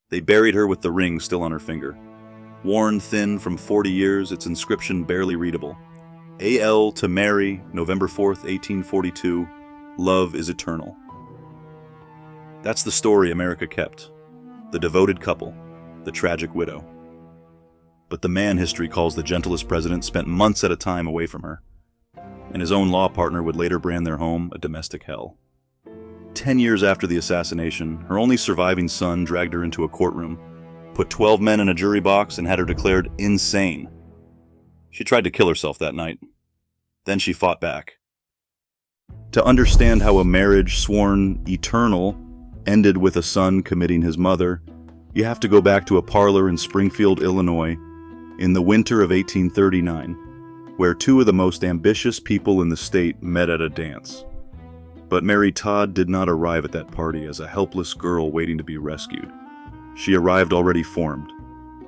They buried her with the ring still on her finger. Worn thin from 40 years, its inscription barely readable. A.L. to Mary, November 4th, 1842, love is eternal. That's the story America kept. The devoted couple, the tragic widow. But the man history calls the gentlest president spent months at a time away from her, and his own law partner would later brand their home a domestic hell. 10 years after the assassination, her only surviving son dragged her into a courtroom, put 12 men in a jury box, and had her declared insane. She tried to kill herself that night. Then she fought back. To understand how a marriage sworn eternal ended with a son committing his mother, you have to go back to a parlor in Springfield, Illinois, in the winter of 1839, where two of the most ambitious people in the state met at a dance. But Mary Todd did not arrive at that party as a helpless girl waiting to be rescued. She arrived already formed,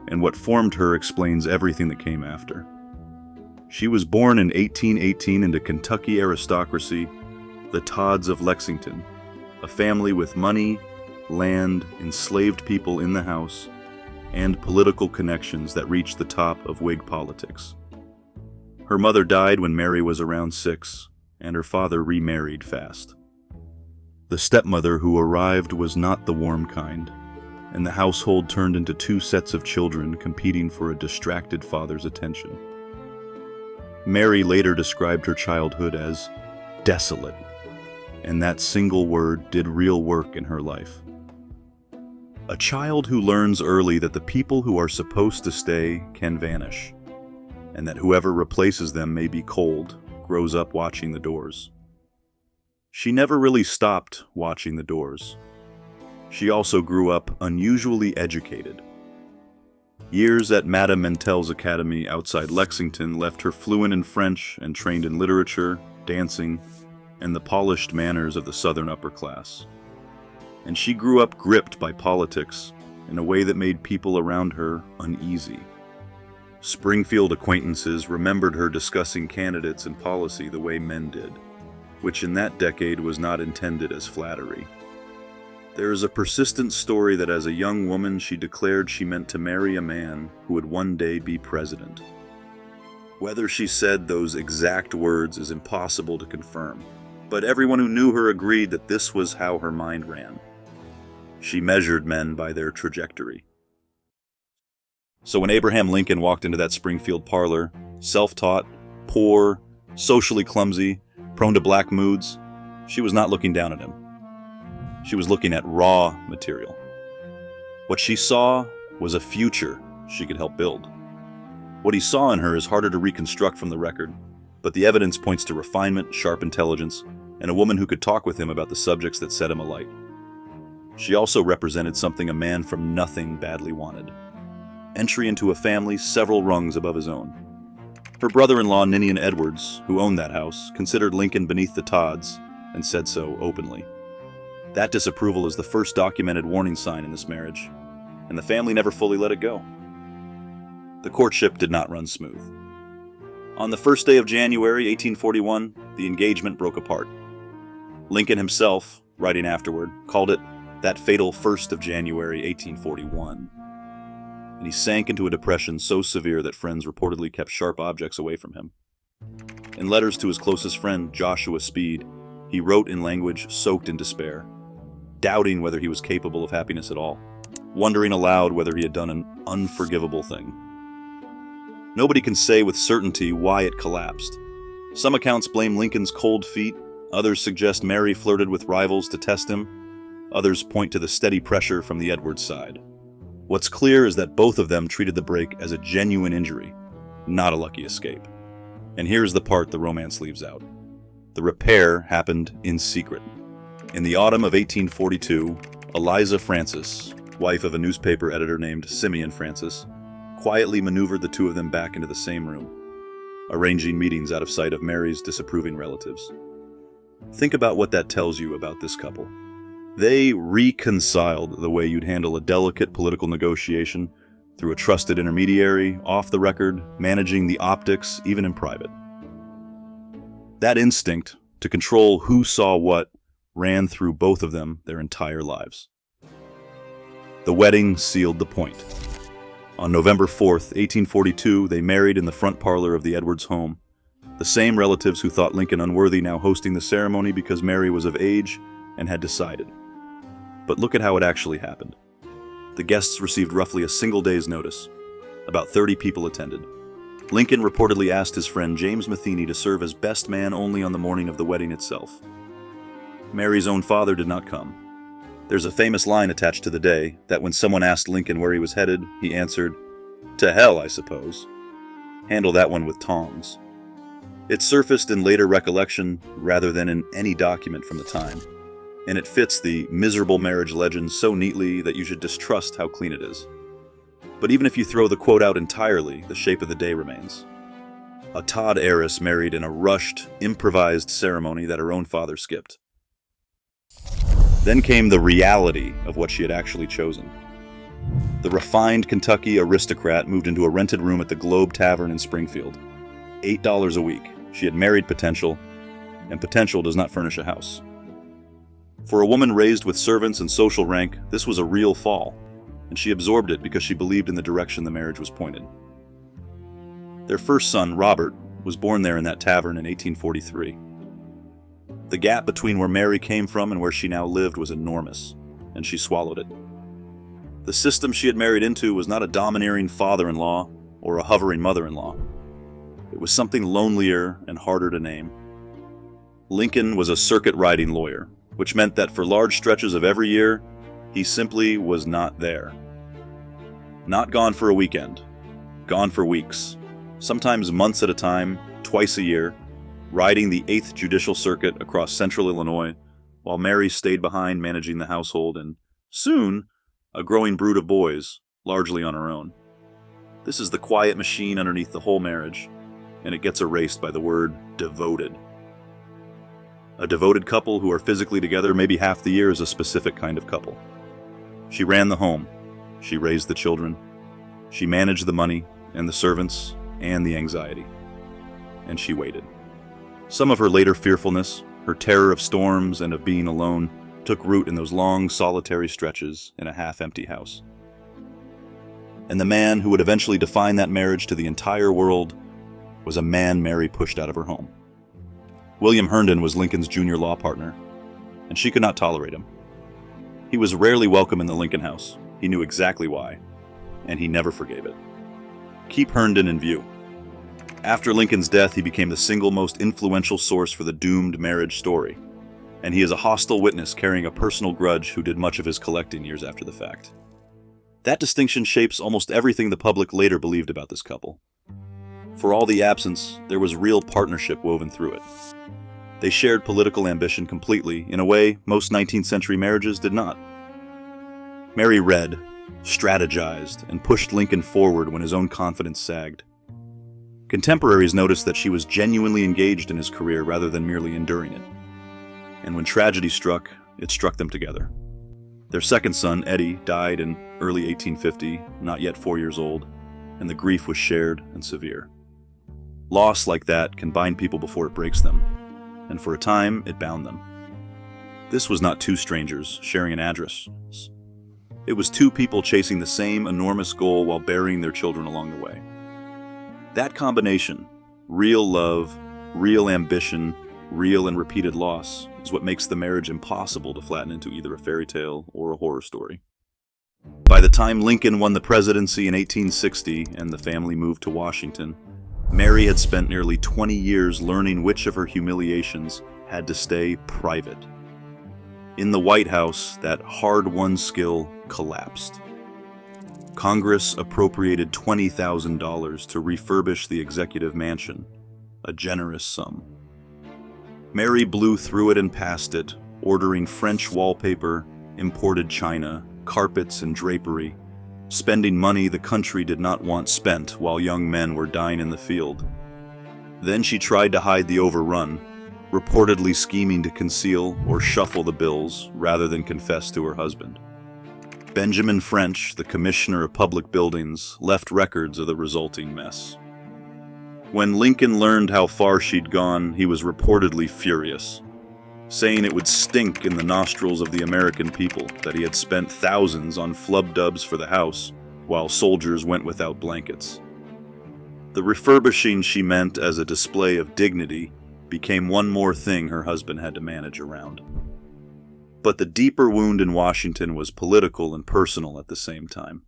and what formed her explains everything that came after. She was born in 1818 into Kentucky aristocracy, the Todds of Lexington, a family with money, land, enslaved people in the house, and political connections that reached the top of Whig politics. Her mother died when Mary was around 6, and her father remarried fast. The stepmother who arrived was not the warm kind, and the household turned into 2 sets of children competing for a distracted father's attention. Mary later described her childhood as desolate, and that single word did real work in her life. A child who learns early that the people who are supposed to stay can vanish, and that whoever replaces them may be cold, grows up watching the doors. She never really stopped watching the doors. She also grew up unusually educated. Years at Madame Mentel's Academy outside Lexington left her fluent in French and trained in literature, dancing, and the polished manners of the Southern upper class. And she grew up gripped by politics in a way that made people around her uneasy. Springfield acquaintances remembered her discussing candidates and policy the way men did, which in that decade was not intended as flattery. There is a persistent story that as a young woman she declared she meant to marry a man who would one day be president. Whether she said those exact words is impossible to confirm, but everyone who knew her agreed that this was how her mind ran. She measured men by their trajectory. So when Abraham Lincoln walked into that Springfield parlor, self-taught, poor, socially clumsy, prone to black moods, she was not looking down at him. She was looking at raw material. What she saw was a future she could help build. What he saw in her is harder to reconstruct from the record, but the evidence points to refinement, sharp intelligence, and a woman who could talk with him about the subjects that set him alight. She also represented something a man from nothing badly wanted: entry into a family several rungs above his own. Her brother-in-law, Ninian Edwards, who owned that house, considered Lincoln beneath the Todds and said so openly. That disapproval is the first documented warning sign in this marriage, and the family never fully let it go. The courtship did not run smooth. On the first day of January 1841, the engagement broke apart. Lincoln himself, writing afterward, called it that fatal 1st of January 1841. And he sank into a depression so severe that friends reportedly kept sharp objects away from him. In letters to his closest friend, Joshua Speed, he wrote in language soaked in despair, doubting whether he was capable of happiness at all, wondering aloud whether he had done an unforgivable thing. Nobody can say with certainty why it collapsed. Some accounts blame Lincoln's cold feet, others suggest Mary flirted with rivals to test him, others point to the steady pressure from the Edwards side. What's clear is that both of them treated the break as a genuine injury, not a lucky escape. And here's the part the romance leaves out. The repair happened in secret. In the autumn of 1842, Eliza Francis, wife of a newspaper editor named Simeon Francis, quietly maneuvered the two of them back into the same room, arranging meetings out of sight of Mary's disapproving relatives. Think about what that tells you about this couple. They reconciled the way you'd handle a delicate political negotiation through a trusted intermediary, off the record, managing the optics, even in private. That instinct to control who saw what ran through both of them their entire lives. The wedding sealed the point. On November 4th, 1842, they married in the front parlor of the Edwards home. The same relatives who thought Lincoln unworthy now hosting the ceremony because Mary was of age and had decided. But look at how it actually happened. The guests received roughly a single day's notice. About 30 people attended. Lincoln reportedly asked his friend James Matheny to serve as best man only on the morning of the wedding itself. Mary's own father did not come. There's a famous line attached to the day that when someone asked Lincoln where he was headed, he answered, "To hell, I suppose. Handle that one with tongs." It surfaced in later recollection rather than in any document from the time, and it fits the miserable marriage legend so neatly that you should distrust how clean it is. But even if you throw the quote out entirely, the shape of the day remains. A Todd heiress married in a rushed, improvised ceremony that her own father skipped. Then came the reality of what she had actually chosen. The refined Kentucky aristocrat moved into a rented room at the Globe Tavern in Springfield. $8 a week. She had married potential, and potential does not furnish a house. For a woman raised with servants and social rank, this was a real fall, and she absorbed it because she believed in the direction the marriage was pointed. Their first son, Robert, was born there in that tavern in 1843. The gap between where Mary came from and where she now lived was enormous, and she swallowed it. The system she had married into was not a domineering father-in-law or a hovering mother-in-law. It was something lonelier and harder to name. Lincoln was a circuit-riding lawyer, which meant that for large stretches of every year, he simply was not there. Not gone for a weekend, gone for weeks, sometimes months at a time, twice a year, riding the 8th Judicial Circuit across central Illinois, while Mary stayed behind managing the household and, soon, a growing brood of boys, largely on her own. This is the quiet machine underneath the whole marriage, and it gets erased by the word devoted. A devoted couple who are physically together maybe half the year is a specific kind of couple. She ran the home. She raised the children. She managed the money and the servants and the anxiety. And she waited. Some of her later fearfulness, her terror of storms and of being alone, took root in those long, solitary stretches in a half-empty house. And the man who would eventually define that marriage to the entire world was a man Mary pushed out of her home. William Herndon was Lincoln's junior law partner, and she could not tolerate him. He was rarely welcome in the Lincoln house. He knew exactly why, and he never forgave it. Keep Herndon in view. After Lincoln's death, he became the single most influential source for the doomed marriage story, and he is a hostile witness carrying a personal grudge who did much of his collecting years after the fact. That distinction shapes almost everything the public later believed about this couple. For all the absence, there was real partnership woven through it. They shared political ambition completely, in a way most 19th century marriages did not. Mary read, strategized, and pushed Lincoln forward when his own confidence sagged. Contemporaries noticed that she was genuinely engaged in his career rather than merely enduring it. And when tragedy struck, it struck them together. Their second son, Eddie, died in early 1850, not yet 4 years old, and the grief was shared and severe. Loss like that can bind people before it breaks them, and for a time, it bound them. This was not two strangers sharing an address. It was two people chasing the same enormous goal while burying their children along the way. That combination, real love, real ambition, real and repeated loss, is what makes the marriage impossible to flatten into either a fairy tale or a horror story. By the time Lincoln won the presidency in 1860 and the family moved to Washington, Mary had spent nearly 20 years learning which of her humiliations had to stay private. In the White House, that hard-won skill collapsed. Congress appropriated $20,000 to refurbish the executive mansion, a generous sum. Mary blew through it and past it, ordering French wallpaper, imported china, carpets and drapery, spending money the country did not want spent while young men were dying in the field. Then she tried to hide the overrun, reportedly scheming to conceal or shuffle the bills rather than confess to her husband. Benjamin French, the Commissioner of Public Buildings, left records of the resulting mess. When Lincoln learned how far she'd gone, he was reportedly furious. saying it would stink in the nostrils of the American people that he had spent thousands on flub dubs for the house while soldiers went without blankets. The refurbishing she meant as a display of dignity became one more thing her husband had to manage around. But the deeper wound in Washington was political and personal at the same time.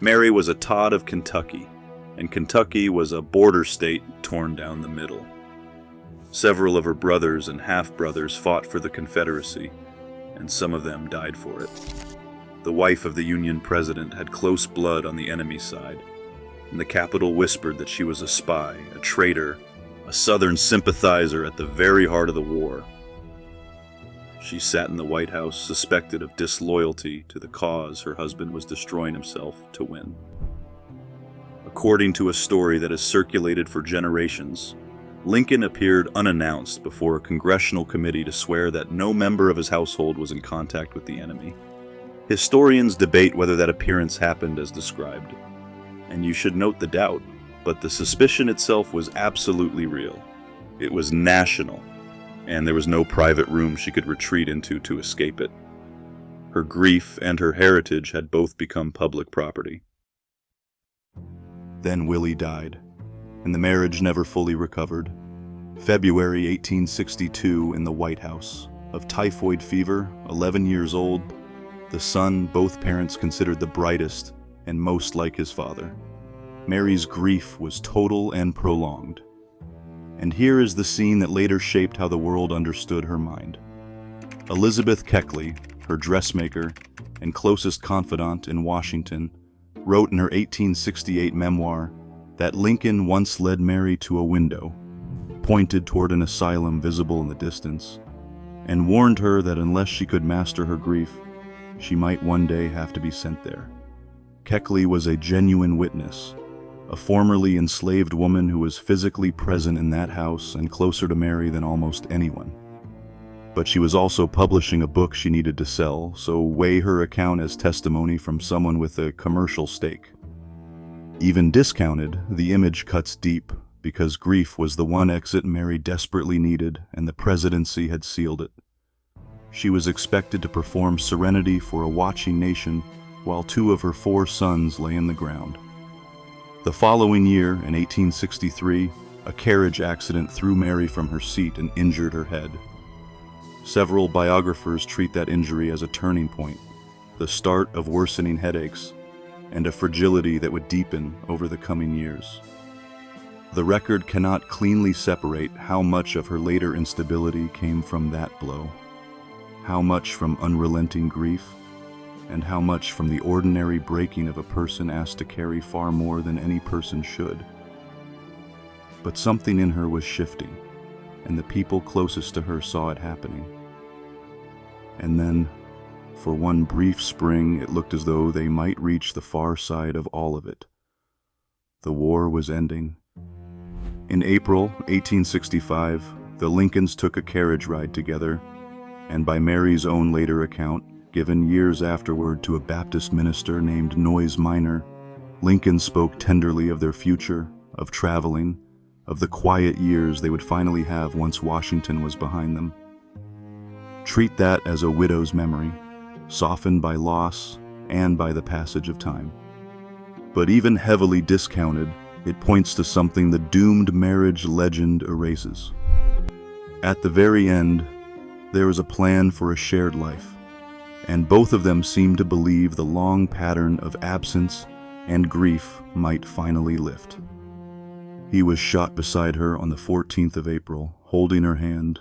Mary was a Todd of Kentucky, and Kentucky was a border state torn down the middle. Several of her brothers and half-brothers fought for the Confederacy, and some of them died for it. The wife of the Union president had close blood on the enemy side, and the Capitol whispered that she was a spy, a traitor, a Southern sympathizer at the very heart of the war. She sat in the White House suspected of disloyalty to the cause her husband was destroying himself to win. According to a story that has circulated for generations, Lincoln appeared unannounced before a congressional committee to swear that no member of his household was in contact with the enemy. Historians debate whether that appearance happened as described, and you should note the doubt, but the suspicion itself was absolutely real. It was national, and there was no private room she could retreat into to escape it. Her grief and her heritage had both become public property. Then Willie died, and the marriage never fully recovered. February 1862 in the White House, of typhoid fever, 11 years old, the son both parents considered the brightest and most like his father. Mary's grief was total and prolonged. And here is the scene that later shaped how the world understood her mind. Elizabeth Keckley, her dressmaker and closest confidant in Washington, wrote in her 1868 memoir that Lincoln once led Mary to a window, pointed toward an asylum visible in the distance, and warned her that unless she could master her grief, she might one day have to be sent there. Keckley was a genuine witness, a formerly enslaved woman who was physically present in that house and closer to Mary than almost anyone. But she was also publishing a book she needed to sell, so weigh her account as testimony from someone with a commercial stake. Even discounted, the image cuts deep, because grief was the one exit Mary desperately needed, and the presidency had sealed it. She was expected to perform serenity for a watching nation, while 2 of her 4 sons lay in the ground. The following year, in 1863, a carriage accident threw Mary from her seat and injured her head. Several biographers treat that injury as a turning point, the start of worsening headaches, and a fragility that would deepen over the coming years. The record cannot cleanly separate how much of her later instability came from that blow, how much from unrelenting grief, and how much from the ordinary breaking of a person asked to carry far more than any person should. But something in her was shifting, and the people closest to her saw it happening. And then, for one brief spring, it looked as though they might reach the far side of all of it. The war was ending. In April 1865, the Lincolns took a carriage ride together, and by Mary's own later account, given years afterward to a Baptist minister named Noyes Minor, Lincoln spoke tenderly of their future, of traveling, of the quiet years they would finally have once Washington was behind them. Treat that as a widow's memory, softened by loss and by the passage of time. But even heavily discounted, it points to something the doomed marriage legend erases. At the very end, there is a plan for a shared life, and both of them seem to believe the long pattern of absence and grief might finally lift. He was shot beside her on the 14th of April, holding her hand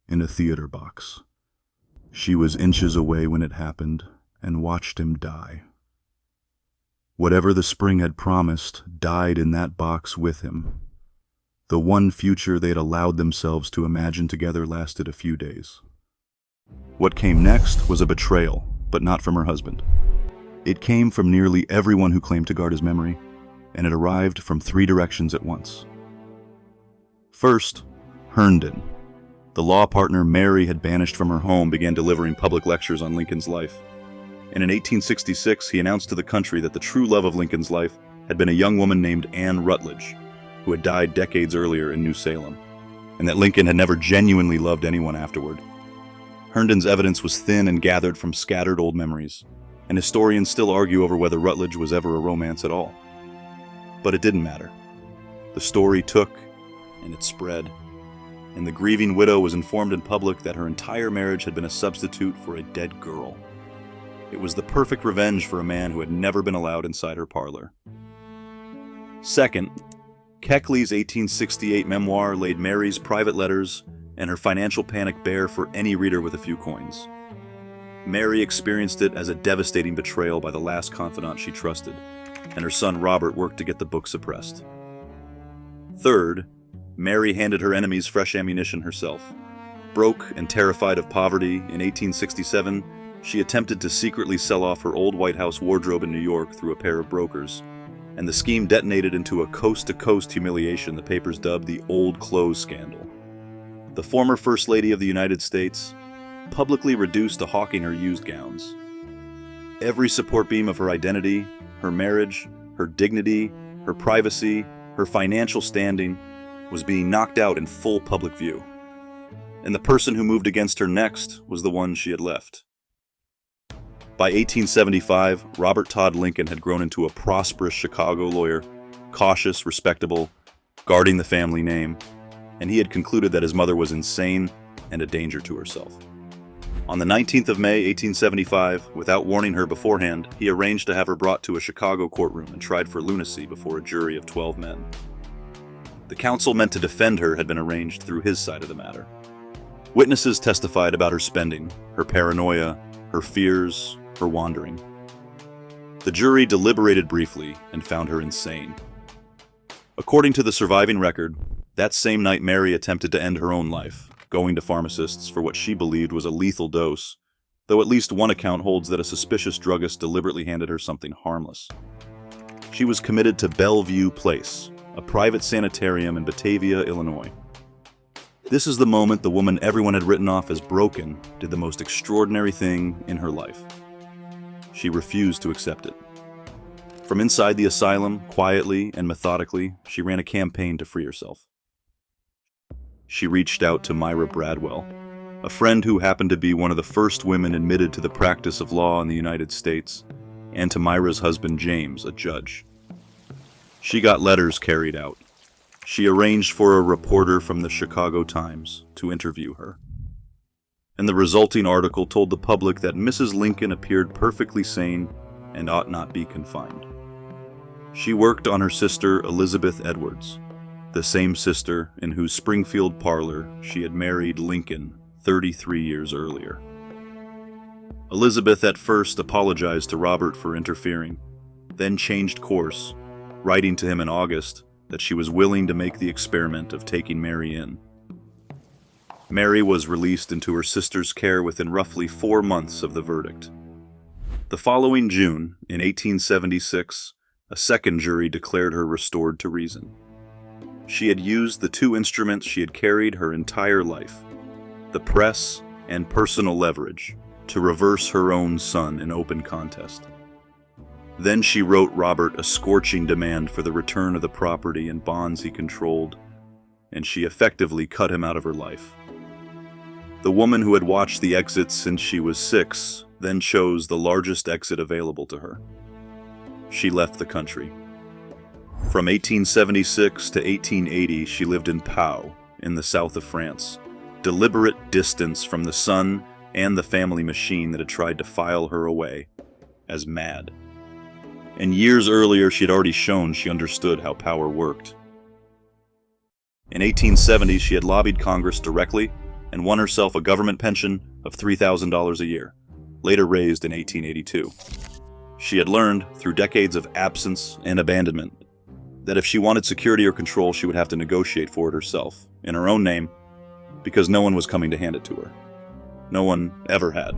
in a theater box. She was inches away when it happened and watched him die. Whatever the spring had promised died in that box with him. The one future they had allowed themselves to imagine together lasted a few days. What came next was a betrayal, but not from her husband. It came from nearly everyone who claimed to guard his memory, and it arrived from 3 directions at once. First, Herndon. The law partner Mary had banished from her home began delivering public lectures on Lincoln's life. And in 1866, he announced to the country that the true love of Lincoln's life had been a young woman named Anne Rutledge, who had died decades earlier in New Salem. and that Lincoln had never genuinely loved anyone afterward. Herndon's evidence was thin and gathered from scattered old memories, and historians still argue over whether Rutledge was ever a romance at all. But it didn't matter. The story took, and it spread, and the grieving widow was informed in public that her entire marriage had been a substitute for a dead girl. It was the perfect revenge for a man who had never been allowed inside her parlor. Second, Keckley's 1868 memoir laid Mary's private letters and her financial panic bare for any reader with a few coins. Mary experienced it as a devastating betrayal by the last confidant she trusted, and her son Robert worked to get the book suppressed. Third, Mary handed her enemies fresh ammunition herself. Broke and terrified of poverty, in 1867, she attempted to secretly sell off her old White House wardrobe in New York through a pair of brokers, and the scheme detonated into a coast-to-coast humiliation the papers dubbed the Old Clothes Scandal. The former First Lady of the United States publicly reduced to hawking her used gowns. Every support beam of her identity, her marriage, her dignity, her privacy, her financial standing was being knocked out in full public view. And the person who moved against her next was the one she had left. By 1875, Robert Todd Lincoln had grown into a prosperous Chicago lawyer, cautious, respectable, guarding the family name, and he had concluded that his mother was insane and a danger to herself. On the 19th of May, 1875, without warning her beforehand, he arranged to have her brought to a Chicago courtroom and tried for lunacy before a jury of 12 men. The counsel meant to defend her had been arranged through his side of the matter. Witnesses testified about her spending, her paranoia, her fears, her wandering. The jury deliberated briefly and found her insane. According to the surviving record, that same night Mary attempted to end her own life, going to pharmacists for what she believed was a lethal dose, though at least one account holds that a suspicious druggist deliberately handed her something harmless. She was committed to Bellevue Place, a private sanitarium in Batavia, Illinois. This is the moment the woman everyone had written off as broken did the most extraordinary thing in her life. She refused to accept it. From inside the asylum, quietly and methodically, she ran a campaign to free herself. She reached out to Myra Bradwell, a friend who happened to be one of the first women admitted to the practice of law in the United States, and to Myra's husband James, a judge. She got letters carried out. She arranged for a reporter from the Chicago Times to interview her. And the resulting article told the public that Mrs. Lincoln appeared perfectly sane and ought not be confined. She worked on her sister Elizabeth Edwards, the same sister in whose Springfield parlor she had married Lincoln 33 years earlier. Elizabeth at first apologized to Robert for interfering, then changed course, writing to him in August that she was willing to make the experiment of taking Mary in. Mary was released into her sister's care within roughly 4 months of the verdict. The following June, in 1876, a second jury declared her restored to reason. She had used the two instruments she had carried her entire life, the press and personal leverage, to reverse her own son in open contest. Then she wrote Robert a scorching demand for the return of the property and bonds he controlled, and she effectively cut him out of her life. The woman who had watched the exit since she was 6 then chose the largest exit available to her. She left the country. From 1876 to 1880, she lived in Pau, in the south of France, deliberate distance from the sun and the family machine that had tried to file her away, as mad. And years earlier, she had already shown she understood how power worked. In 1870, she had lobbied Congress directly and won herself a government pension of $3,000 a year, later raised in 1882. She had learned, through decades of absence and abandonment, that if she wanted security or control, she would have to negotiate for it herself, in her own name, because no one was coming to hand it to her. No one ever had.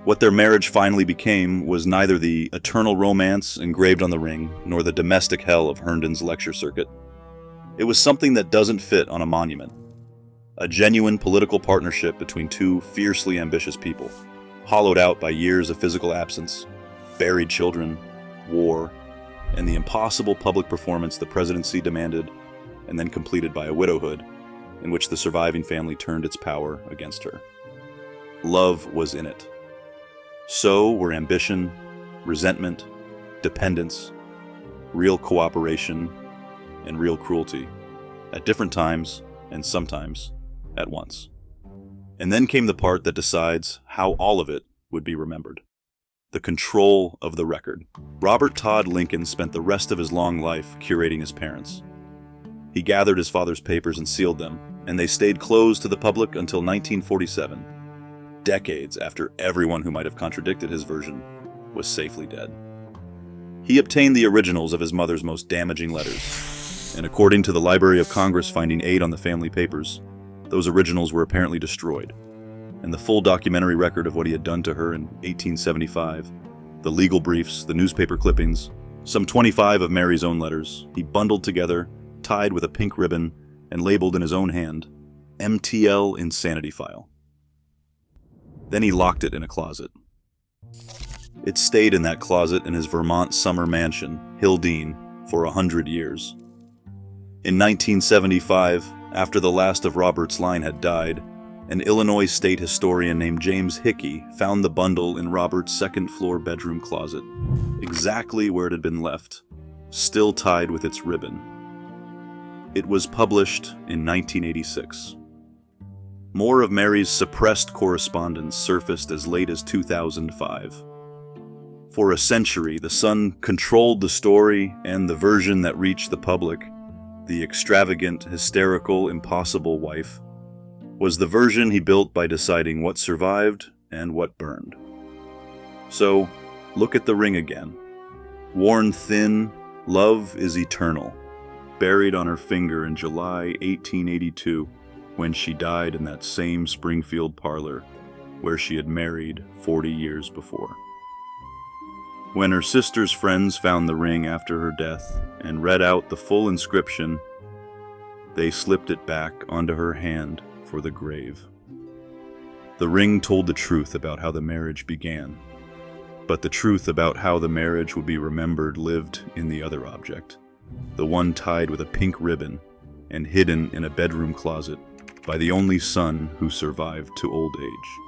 What their marriage finally became was neither the eternal romance engraved on the ring, nor the domestic hell of Herndon's lecture circuit. It was something that doesn't fit on a monument. A genuine political partnership between two fiercely ambitious people, hollowed out by years of physical absence, buried children, war, and the impossible public performance the presidency demanded, and then completed by a widowhood, in which the surviving family turned its power against her. Love was in it. So were ambition, resentment, dependence, real cooperation, and real cruelty, at different times and sometimes at once. And then came the part that decides how all of it would be remembered. The control of the record. Robert Todd Lincoln spent the rest of his long life curating his parents. He gathered his father's papers and sealed them, and they stayed closed to the public until 1947, decades after everyone who might have contradicted his version was safely dead. He obtained the originals of his mother's most damaging letters, and according to the Library of Congress finding 8 on the family papers, those originals were apparently destroyed, and the full documentary record of what he had done to her in 1875, the legal briefs, the newspaper clippings, some 25 of Mary's own letters, he bundled together, tied with a pink ribbon, and labeled in his own hand, MTL Insanity File. Then he locked it in a closet. It stayed in that closet in his Vermont summer mansion, Hildene, for 100 years. In 1975, after the last of Robert's line had died, an Illinois state historian named James Hickey found the bundle in Robert's second-floor bedroom closet, exactly where it had been left, still tied with its ribbon. It was published in 1986. More of Mary's suppressed correspondence surfaced as late as 2005. For a century, the Sun controlled the story and the version that reached the public. The extravagant, hysterical, impossible wife was the version he built by deciding what survived and what burned. So, look at the ring again. Worn thin, love is eternal, buried on her finger in July 1882, when she died in that same Springfield parlor where she had married 40 years before. When her sister's friends found the ring after her death and read out the full inscription, they slipped it back onto her hand for the grave. The ring told the truth about how the marriage began, but the truth about how the marriage would be remembered lived in the other object, the one tied with a pink ribbon and hidden in a bedroom closet by the only son who survived to old age.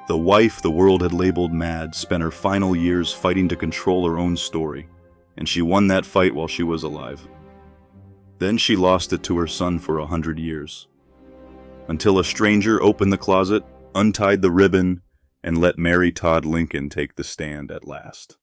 The wife the world had labeled mad spent her final years fighting to control her own story, and she won that fight while she was alive. Then she lost it to her son for 100 years, until a stranger opened the closet, untied the ribbon, and let Mary Todd Lincoln take the stand at last.